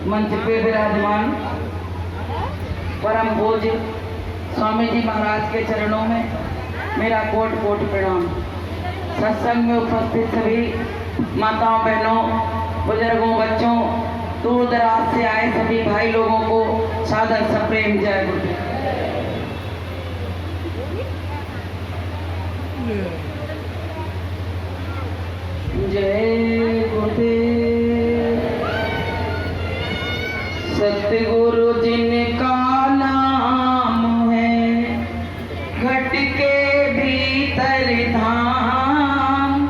मंच पे विराजमान परम पूज्य स्वामी जी महाराज के चरणों में मेरा कोट कोट प्रणाम। सत्संग में उपस्थित सभी माताओं, बहनों, बुजुर्गों, बच्चों, दूर दराज से आए सभी भाई लोगों को सादर सप्रेम जय गुरुदेव। जय गुरुदेव। सतगुरु जिनका नाम है, घट के भीतर धाम,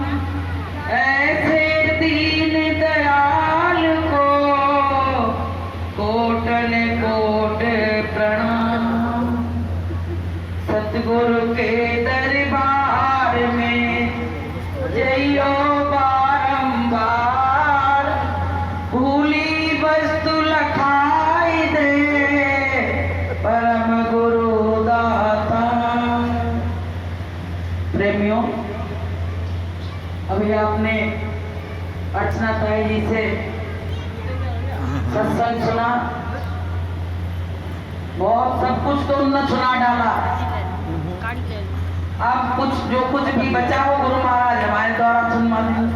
ऐसे दीन दयाल को कोटन कोट प्रणाम। सतगुरु के दरबार में जइयो बारंबार, भूली वस्तु लखाई दे परम गुरु दाता। प्रेमियों, अभी आपने अर्चना ताई जी से सत्संग सुना, बहुत सब कुछ तो उन्होंने सुना डाला। अब कुछ जो कुछ भी बचा हो गुरु महाराज हमारे द्वारा सुनवा दें।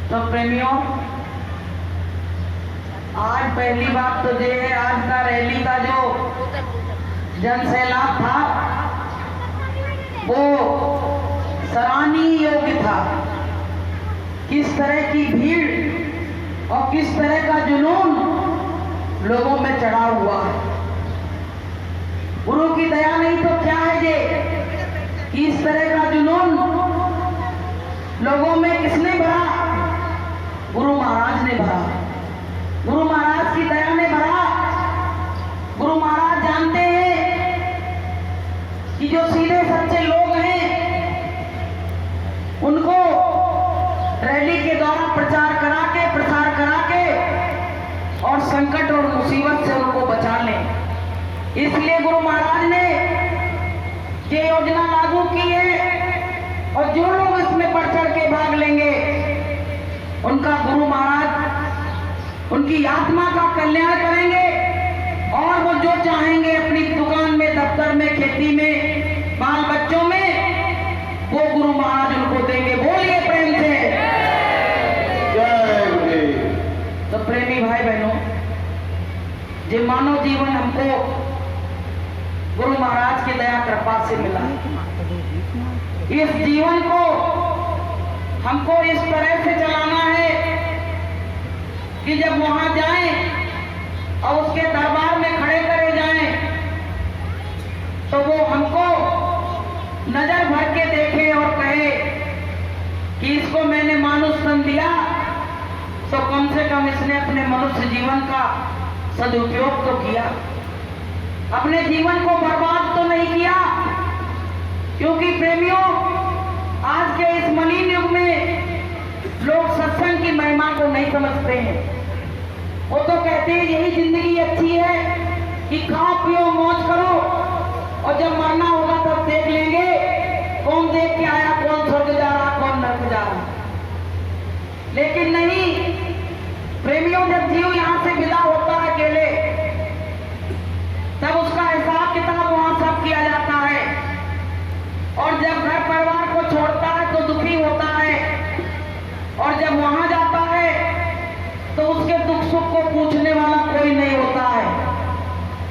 तो प्रेमियों, आज पहली बात तो ये है, आज का रैली का जो जन सैलाब था वो सराहनीय योग्य था। किस तरह की भीड़ और किस तरह का जुनून लोगों में चढ़ा हुआ है। गुरु की दया नहीं तो क्या है ये कि इस तरह का जुनून लोगों में किसने भरा? गुरु महाराज ने भरा, गुरु महाराज की दया ने भरा। गुरु महाराज जानते हैं कि जो सीधे सच्चे लोग हैं उनको रैली के द्वारा प्रचार करा के, प्रसार करा के और संकट और मुसीबत से उनको बचा लें। इसलिए गुरु महाराज ने ये योजना लागू की है और जो लोग इसमें बढ़ चढ़ के भाग लेंगे उनका गुरु महाराज उनकी आत्मा का कल्याण करेंगे और वो जो चाहेंगे अपनी दुकान में, दफ्तर में, खेती में, बाल बच्चों में, वो गुरु महाराज उनको देंगे। बोलिए प्रेम से जय गुरुदेव। तो प्रेमी भाई बहनों, ये मानव जीवन हमको गुरु महाराज की दया कृपा से मिला। इस जीवन को हमको इस तरह से चलाना है कि जब वहां जाएं और उसके दरबार में खड़े करे जाएं तो वो हमको नजर भर के देखे और कहे कि इसको मैंने मानुष तन दिया तो कम से कम इसने अपने मनुष्य जीवन का सदुपयोग तो किया, अपने जीवन को बर्बाद तो नहीं किया। क्योंकि प्रेमियों, आज के इस मलिन युग में लोग सत्संग की महिमा को नहीं समझते हैं। वो तो कहते हैं यही जिंदगी अच्छी है कि खाओ पियो मौज करो और जब मरना होगा तब देख लेंगे कौन देख के आया, कौन स्वर्ग जा रहा, कौन नरक जा रहा। लेकिन नहीं प्रेमियों, जब जीव यहाँ से विदा होता है अकेले तब उसका हिसाब किताब वहां सब किया जाता है। और जब घर परिवार को छोड़ता है तो दुखी होता है और जब वहां जाता है तो उसके दुख सुख को पूछने वाला कोई नहीं होता है।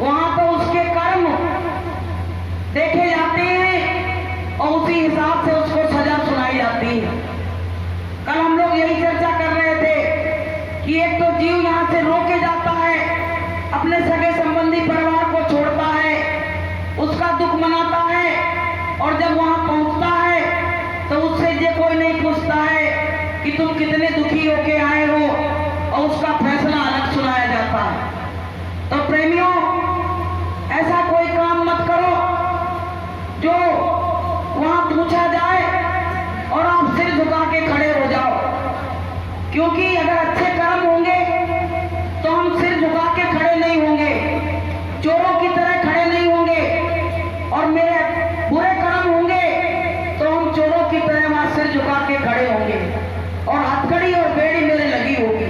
वहां तो उसके कर्म देखे जाते हैं और उसी हिसाब से उसको सजा सुनाई जाती है। कल हम लोग यही चर्चा कर रहे थे कि एक तो जीव यहाँ से रोके जाता है, अपने सगे संबंधी परिवार को छोड़ता है, उसका दुख मनाता है और जब वहां पहुंचता है तो उससे ये कोई नहीं पूछता है कि तुम कितने दुखी होके आए हो और उसका फैसला अलग सुनाया जाता है। तो प्रेमियों, ऐसा कोई काम मत करो जो वहां पूछा जाए और आप सिर झुका के खड़े हो जाओ। क्योंकि अगर अच्छे कर्म होंगे तो हम सिर झुका के खड़े नहीं होंगे, चोरों की तरह खड़े नहीं होंगे, और मेरे बुरे कर्म होंगे तो हम चोरों की तरह वहां सिर झुका के खड़े होंगे और हथकड़ी और बेड़ी मेरे लगी होगी।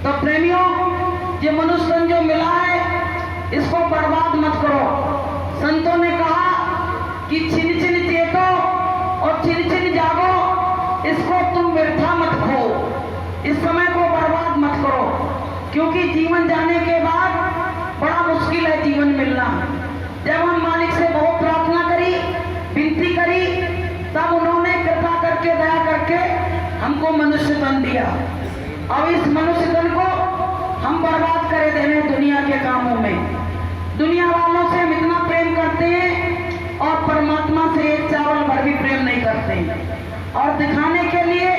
तो प्रेमियों, ये मनुष्य तन जो मिला है इसको बर्बाद मत करो। संतों ने कहा कि छिन छिन चेतो और छिन छिन जागो, इसको तुम व्यर्था मत खो, इस समय को बर्बाद मत करो, क्योंकि जीवन जाने के बाद बड़ा मुश्किल है जीवन मिलना। जब हम मालिक से बहुत प्रार्थना करी, विनती करी, तब उन्होंने कृपा करके दया करके हमको मनुष्य तन दिया। अब इस मनुष्य तन को हम बर्बाद करे दे रहे दुनिया के कामों में। दुनिया वालों से हम इतना प्रेम करते हैं और परमात्मा से एक चावल भर भी प्रेम नहीं करते, और दिखाने के लिए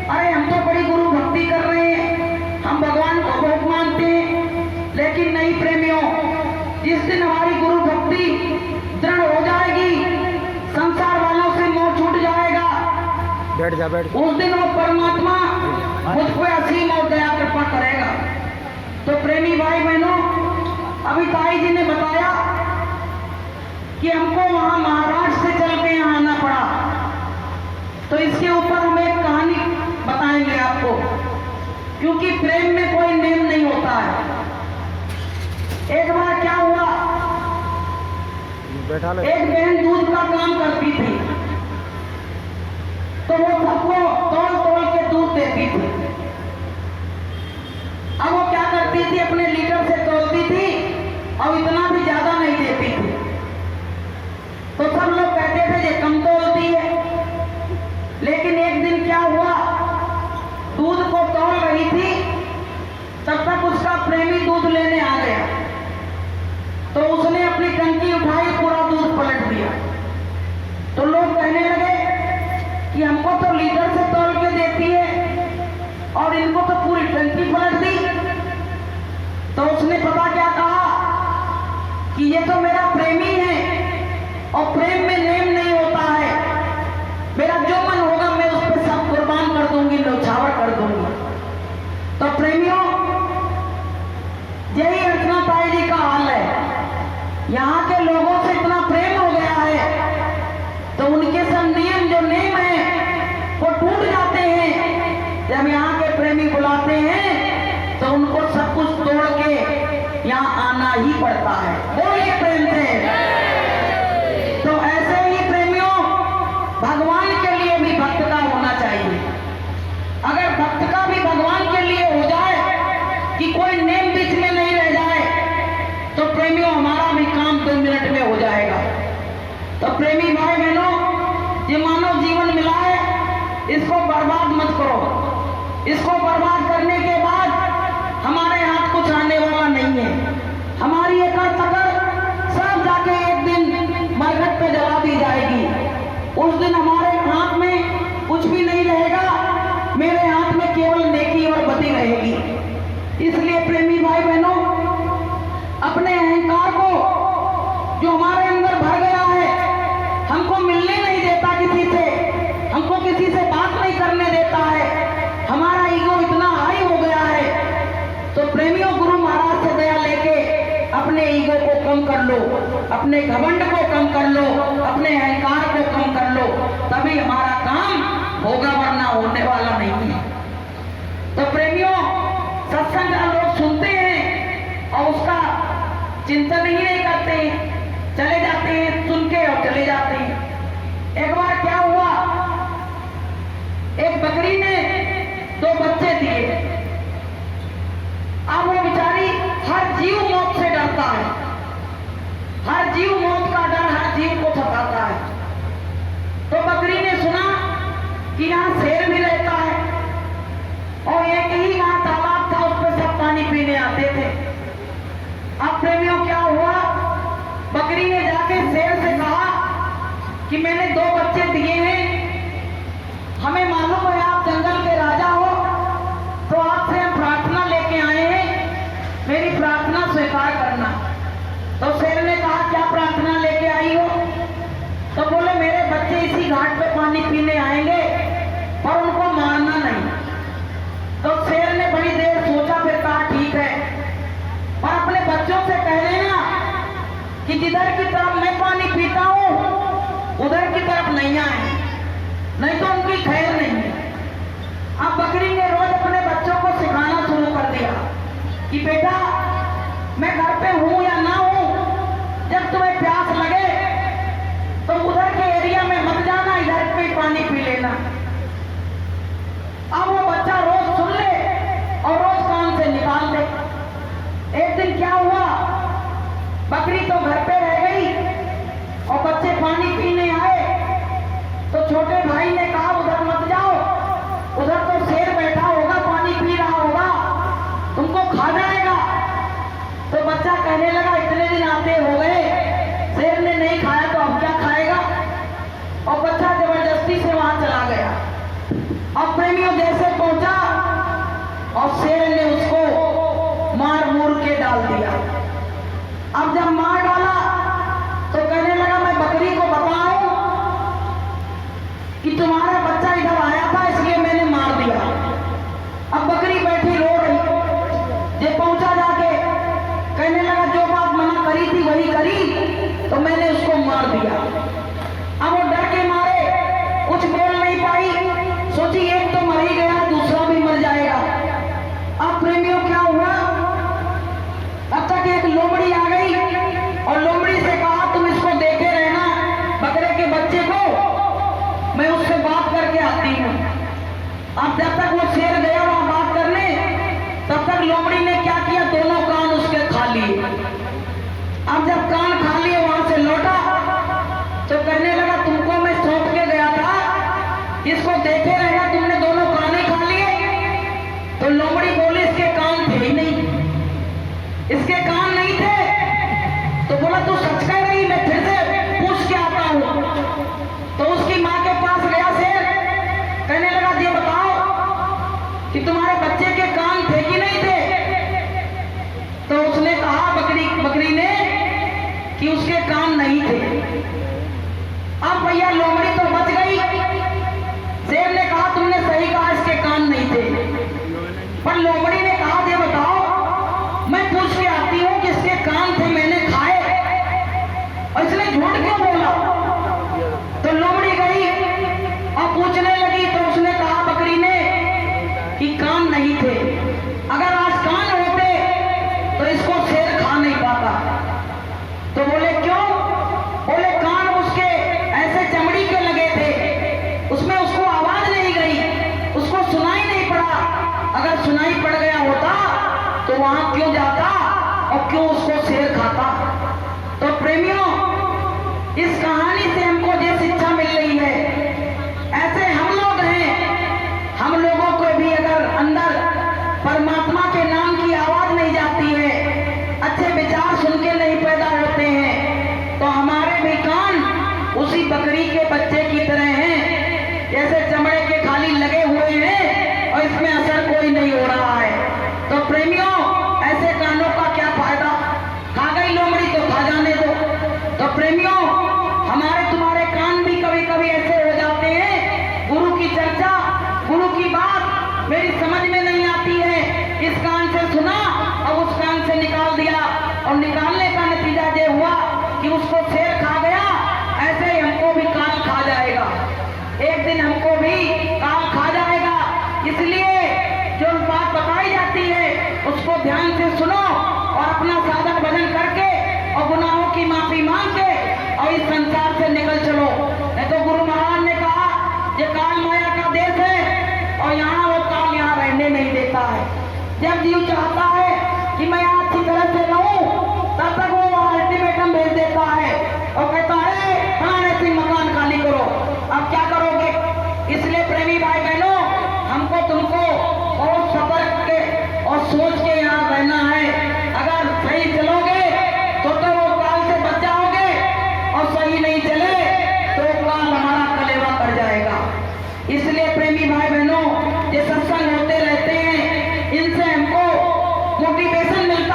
अरे हम तो बड़ी गुरु भक्ति कर रहे हैं, हम भगवान को बहुत मानते हैं। लेकिन नहीं प्रेमियों, जिस दिन हमारी गुरु भक्ति दृढ़ हो जाएगी, संसार वालों से मोह छूट जाएगा, बैठ जा बैठ। उस दिन वो परमात्मा मुझ पर असीम और दया कृपा करेगा। तो प्रेमी भाई बहनों, अभी ताई जी ने बताया कि हमको वहां महाराष्ट्र से चल के यहाँ आना पड़ा, तो इसके ऊपर हम एक कहानी बताएंगे आपको, क्योंकि प्रेम में कोई नेम नहीं होता है। एक बार क्या हुआ, एक बहन दूध का काम करती थी, तो वो सबको तोड़ तोड़ के दूध देती थी। अब वो क्या करती थी, अपने लीटर से तोड़ती थी और इतना भी ज्यादा नहीं देती थी। तो सब लोग कहते थे ये कम तोड़ती है। लेकिन एक दिन क्या हुआ, दूध को तोड़ रही थी, तब तक उसका प्रेमी दूध लेने आ गया। तो उसने अपनी टंकी उठाई, पूरा दूध पलट दिया। तो लोग कहने लगे कि हमको तो लीटर से तोड़ के देती है और इनको तो पूरी टंकी पलट दी। तो उसने पता क्या कहा कि ये तो मेरा प्रेमी है और प्रेम में नेम नहीं होता है, मेरा जो मन होगा मैं उस पर सब कुर्बान कर दूंगी, न्यौछावर कर दूंगी। तो प्रेमियों, यही अर्चना ताई जी का हाल है। यहाँ के लोगों से इतना प्रेम हो गया है तो उनके सब नियम जो नेम है वो टूट जाते हैं। जब यहाँ के प्रेमी बुलाते हैं तो उनको सब कुछ तोड़ के यहाँ आना ही पड़ता है। बोलिए प्रेम से। तो ऐसे ही प्रेमियों, भगवान के लिए भी भक्त का होना चाहिए। अगर भक्त का भी भगवान के लिए हो जाए कि कोई नेम बीच में नहीं रह जाए, तो प्रेमियों हमारा भी काम 2 मिनट में हो जाएगा। तो प्रेमी भाई बहनों, ये मानव जीवन मिला है, इसको बर्बाद मत करो। इसको बर्बाद करने के बाद हमारे हाथ कुछ आने वाला नहीं है। हमारी एकड़ तकड़ सब जाके एक दिन मरघट पे जला दी जाएगी। उस दिन हमारे हाथ में कुछ भी नहीं रहेगा, मेरे हाथ में केवल नेकी और बदी रहेगी। इसलिए प्रेमी भाई बहनों, अपने अहंकार को जो हमारे अंदर भर गया है, हमको मिलने नहीं देता किसी से, हमको किसी से बात नहीं करने देता है, हमारा ईगो इतना हाई हो गया है। तो प्रेमियों, गुरु महाराज से दया लेके अपने ईगो को कम कर लो, अपने घमंड को कम कर लो, अपने अहंकार को कम कर लो, तभी हमारा काम होगा, वरना होने वाला नहीं है। तो प्रेमियों, सत्संग लोग सुनते हैं और उसका चिंतन ही नहीं करते, चले जाते हैं सुन के और चले जाते हैं। एक बार क्या हुआ, एक बकरी ने 2 बच्चे दिए। अब वो बेचारी, हर जीव मौत से डरता है, हर जीव मौत का डर हर जीव को सताता है। तो बकरी ने सुना कि यहाँ शेर भी रहता है और एक ही वहां तालाब था, उस पर सब पानी पीने आते थे। अब प्रेमियों क्या हुआ, बकरी ने जाके शेर से कहा कि मैंने 2 बच्चे दिए हैं, हमें मालूम है आप जंगल के राजा हो, तो आपसे हम प्रार्थना लेके आए हैं, मेरी प्रार्थना स्वीकार करना। तो शेर ने कहा क्या प्रार्थना लेके आई हो? तो बोले मेरे बच्चे इसी घाट पे पानी पीने आएंगे, पर उनको मारना नहीं। तो शेर ने बड़ी देर सोचा, फिर कहा ठीक है, और अपने बच्चों से कह देना कि जिधर की तरफ मैं पानी पीता हूं उधर की तरफ नहीं आए, नहीं तो उनकी खैर नहीं है। अब बकरी ने रोज अपने बच्चों को सिखाना शुरू कर दिया कि बेटा मैं घर पे हूं या ना हूं, जब तुम्हें प्यास लगे तो उधर के एरिया में मत जाना, इधर पे पानी पी लेना। अब वो बच्चा रोज सुन ले और रोज कान से निकाल दे। एक दिन क्या हुआ, बकरी तो घर पे रह गई और बच्चे पानी पीने आए तो छोटे भाई ने कहा उधर मत जाओ, उधर तो शेर बैठा होगा, पानी पी रहा होगा, तुमको खा जाएगा। तो बच्चा कहने लगा इतने दिन आते हो गए, शेर ने नहीं खाया तो अब क्या खाएगा। और बच्चा जबरदस्ती से वहां चला गया। अब प्रेमियों जैसे पहुंचा और शेर ने उसको मार मूर के डाल दिया। अब जब मार डाला तो कहने लगा मैं बकरी को बताऊं कि तुम्हारा बच्चा इधर आया था इसलिए मैंने मार दिया। अब बकरी बैठी रो रही। ये पहुंचा जाके कहने लगा जो बात मना करी थी वही करी तो मैंने उसको मार दिया। अब वो डर के मारे कुछ बोल नहीं पाई, सोची एक तो मर ही गया दूसरा भी मर जाएगा। अब प्रेमियों क्या हुआ, अब तक एक लोमड़ी आ गई और लोमड़ी से कहा तुम इसको देखे रहना बकरे के बच्चे को, मैं उससे बात करके आती हूँ। अब जब तक वो शेर गया वहां बात करने, तब तक लोमड़ी ने क्या किया, दोनों कान उसके खा लिए। अब जब कान खा लिए वहां से लौटा तो कहने लगा तुमको मैं सौंप के गया था, इसको देखे रहना, तुमने दोनों कान ही खा लिए। तो लोमड़ी बोली इसके कान थे ही नहीं, इसके कान नहीं थे। तो बोला तू सच कह रही, मैं फिर से पूछ के आता हूं। तो उसकी मां के पास गया शेर, कहने लगा ये बताओ कि तुम्हारे बच्चे के कान थे कि नहीं थे। तो उसने कहा बकरी ने कि उसके कान नहीं थे। अब भैया लोमड़ी तो बच गई। शेर ने कहा तुमने सही कहा इसके कान नहीं थे, पर लोमड़ी ने कहा ये बताओ मैं पूछ के आती हूं कि इसके कान थे मैंने खाए और इसने झूठ क्यों बोला। तो लोमड़ी गई और पूछने लगी तो उसने कहा बकरी ने कि कान नहीं थे, अगर आज कान होते तो इसको शेर खा नहीं पाता। तो बोले क्यों, बोले कान उसके ऐसे चमड़ी के लगे थे, उसमें उसको आवाज नहीं गई, उसको सुनाई नहीं पड़ा। अगर सुनाई पड़ गया होता तो वहां क्यों जाता और क्यों उसको शेर खाता। तो प्रेमियों इस कहानी से हमको ये शिक्षा मिल रही है, ऐसे हम लोग हैं, हम लोगों को भी अगर अंदर परमात्मा के नाम की आवाज नहीं जाती है, अच्छे विचार सुन के नहीं पैदा होते हैं, तो हमारे भी कान उसी बकरी के बच्चे की तरह हैं, जैसे चमड़े के खाली लगे हुए हैं और इसमें असर कोई नहीं हो रहा है। तो प्रेमियों ऐसे कानों का क्या फायदा, खा गई लोमड़ी तो खा जाने दो। तो प्रेमियों हमारे तुम्हारे कान भी कभी कभी ऐसे हो जाते हैं, गुरु की चर्चा, गुरु की बात मेरी समझ में नहीं आती है, इस कान से सुना और उस कान से निकाल दिया, और निकालने का नतीजा ये हुआ कि उसको शेर खा गया। ऐसे ही हमको भी कान खा जाएगा, एक दिन हमको भी कान खा जाएगा। इसलिए जो बात बताई जाती है उसको ध्यान से सुनो और अपना साधन भजन करके और गुनाहों की माफी मांग के और इस संसार से निकल चलो। नहीं तो गुरु महाराज ने कहा ये काल माया का देश है और यहाँ वो काल यहाँ रहने नहीं देता है। जब जीव चाहता है कि मैं अच्छी तरह से रहूं, तब तक वो अल्टीमेटम भेज देता है और कहता है फलाने सिंह मकान खाली करो। अब क्या करोगे। इसलिए प्रेमी भाई बहनों हमको तुमको बहुत सतर्क के और सोच के यहाँ रहना है। अगर सही चलोगे तो वो काल से बच जाओगे, और सही नहीं चले तो काल हमारा कलेवा कर जाएगा। इसलिए प्रेमी भाई बहनों ये सत्संग होते रहते हैं, इनसे हमको मोटिवेशन मिलता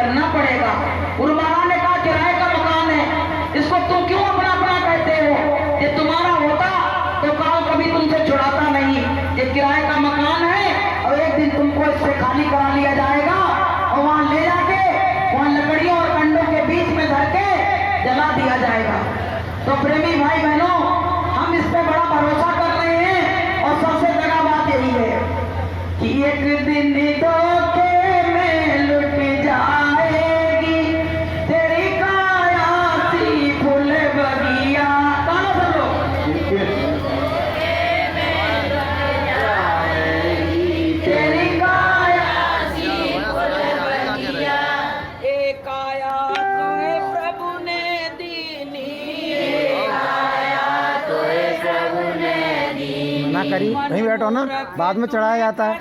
करना पड़ेगा। गुरु महाराज ने कहा किराए का मकान है, इसको तुम क्यों अपना अपना कहते हो? ये तुम्हारा होता तो काल कभी तुमसे छुड़ाता नहीं। ये किराए का मकान है और एक दिन तुमको इससे खाली करा लिया जाएगा और वहां ले जाके वहां लकड़ियों और कंडों के बीच में धर के जला दिया जाएगा। तो प्रेमी भाई बहनों, हम इस पे बड़ा भरोसा कर रहे हैं और सबसे बड़ा बात यही है कि एक दिन धोखे में लुट जाएगी तेरी काया सी फूल बगिया। कहाँ सब लोग? तेरी काया सी फूल बगिया, एक काया तुम्हें प्रभु ने दीनी, ना करी वहीं बैठो ना, बाद में चढ़ाया जाता है।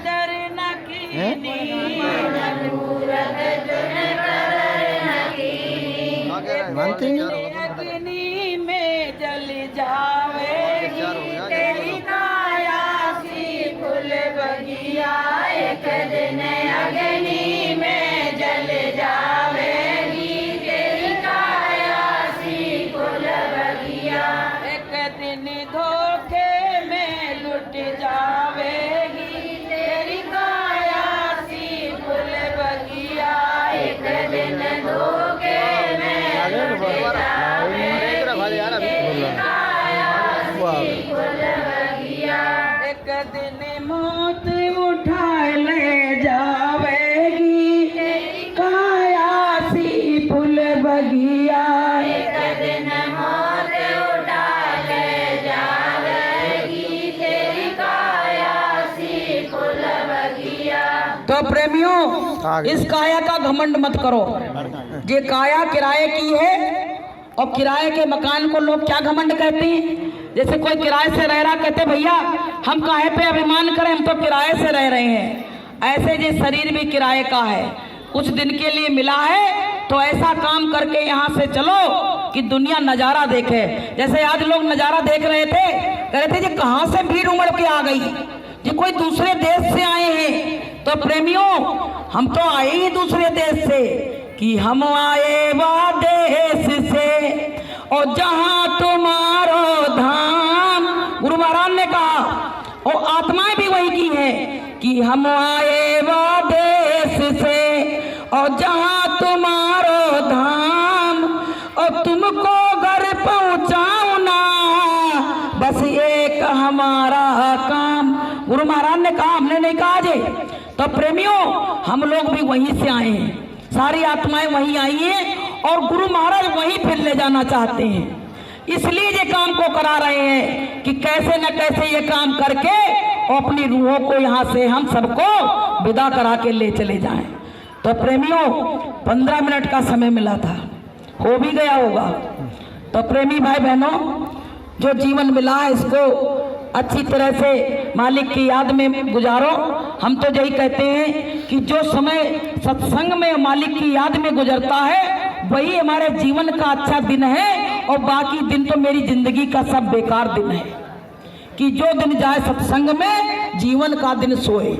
मानती अग्नि में जल जावेगी तेरी काया सी फूल बगिया, एक दिन अग्नि में जल जावेगी तेरी काया सी फूल बगिया, एक दिन धोखे में लुट जावेगी तेरी काया सी फूल बगिया, एक दिन धोखे में लुट जावेगी तेरी काया सी फूल बगिया, एक दिन मौत उठा ले जावेगी तेरी काया सी फूल बगिया, एक दिन मौत उठा ले जावेगी तेरी काया सी फूल बगिया। तो प्रेमियों, इस काया का घमंड मत करो। ये काया किराए की है और किराए के मकान को लोग क्या घमंड कहते हैं? जैसे कोई किराए से रह रहा, कहते भैया हम काहे पे अभिमान करें, हम तो किराए से रह रहे हैं। ऐसे ये शरीर भी किराए का है, कुछ दिन के लिए मिला है तो ऐसा काम करके यहाँ से चलो कि दुनिया नजारा देखे। जैसे आज लोग नजारा देख रहे थे, कह रहे थे ये कहाँ से भीड़ उमड़ के आ गई, ये कोई दूसरे देश से आए हैं। तो प्रेमियों, हम तो आए ही दूसरे देश से कि हम आए वा देश से और जहां तुम्हारो धाम। गुरु महाराज ने कहा और आत्माएं भी वही की है कि हम आए वा देश से और जहां तुम्हारो धाम, और तुमको घर पहुंचाऊं ना बस एक हमारा काम। गुरु महाराज ने कहा, हमने नहीं कहा जे। तो प्रेमियों, हम लोग भी वहीं से आए हैं, सारी आत्माएं वहीं आई हैं और गुरु महाराज वहीं फिर ले जाना चाहते हैं। इसलिए ये काम को करा रहे हैं कि कैसे न कैसे ये काम करके और अपनी रूहों को यहाँ से हम सबको विदा करा के ले चले जाएं। तो प्रेमियों, 15 मिनट का समय मिला था, हो भी गया होगा। तो प्रेमी भाई बहनों, जो जीवन मिला है इसको अच्छी तरह से मालिक की याद में गुजारो। हम तो यही कहते हैं कि जो समय सत्संग में मालिक की याद में गुजरता है वही हमारे जीवन का अच्छा दिन है, और बाकी दिन तो मेरी जिंदगी का सब बेकार दिन है। कि जो दिन जाए सत्संग में, जीवन का दिन सोए।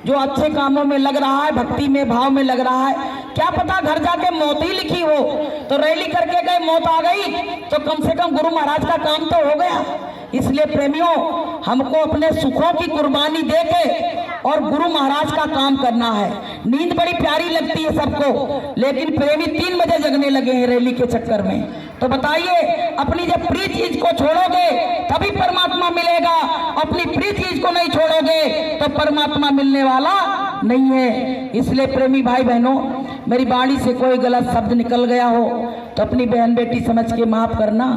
जो अच्छे कामों में लग रहा है, भक्ति में, भाव में लग रहा है, क्या पता घर जाके मौत ही लिखी हो। तो रैली करके गए, मौत आ गई तो कम से कम गुरु महाराज का काम तो हो गया। इसलिए प्रेमियों, हमको अपने सुखों की कुर्बानी देके और गुरु महाराज का काम करना है। नींद बड़ी प्यारी लगती है सबको, लेकिन प्रेमी 3 बजे जगने लगे हैं रैली के चक्कर में। तो बताइए, अपनी जब प्रिय चीज को छोड़ोगे तभी परमात्मा मिलेगा, अपनी प्रिय चीज को नहीं छोड़ोगे तो परमात्मा मिलने वाला नहीं है। इसलिए प्रेमी भाई बहनों, मेरी वाणी से कोई गलत शब्द निकल गया हो तो अपनी बहन बेटी समझ के माफ करना।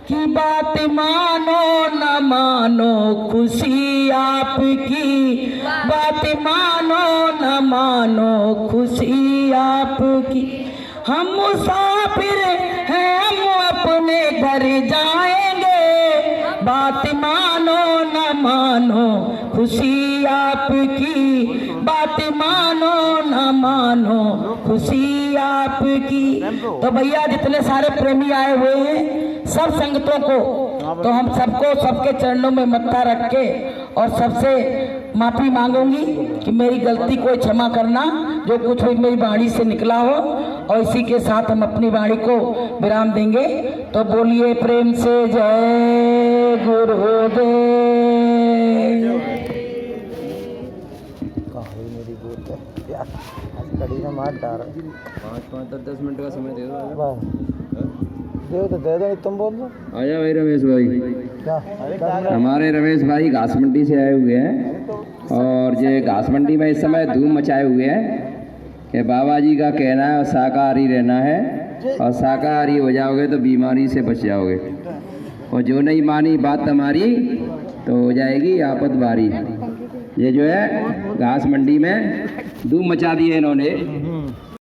कि बात मानो न मानो खुशी आपकी, बात मानो न मानो खुशी आपकी, हम मुसाफिर हैं, हम अपने घर जाएंगे। बात मानो न मानो खुशी आपकी, बात मानो न मानो खुशी आपकी। तो भैया जितने सारे प्रेमी आए हुए हैं सब संगतों को, तो हम सबको सबके चरणों में मत्था रख के और सबसे माफी मांगूंगी कि मेरी गलती को क्षमा करना, जो कुछ भी मेरी वाणी से निकला हो। और इसी के साथ हम अपनी वाणी को विराम देंगे। तो बोलिए प्रेम से जय गुरुदेव। मेरी गोद है यार, आज कड़ी ना मार डाल। 5-10 मिनट का समय दे दो। दे तो दे दो, नहीं तुम बोल दो। आजा भाई रमेश भाई। क्या हमारे रमेश भाई घास मंडी से आए हुए हैं और ये घास मंडी में इस समय धूम मचाए हुए हैं कि बाबा जी का कहना है शाकाहारी रहना है, और शाकाहारी हो जाओगे तो बीमारी से बच जाओगे, और जो नहीं मानी बात हमारी तो हो जाएगी आफत बारी। ये जो है घास मंडी में धूम मचा दी है इन्होंने।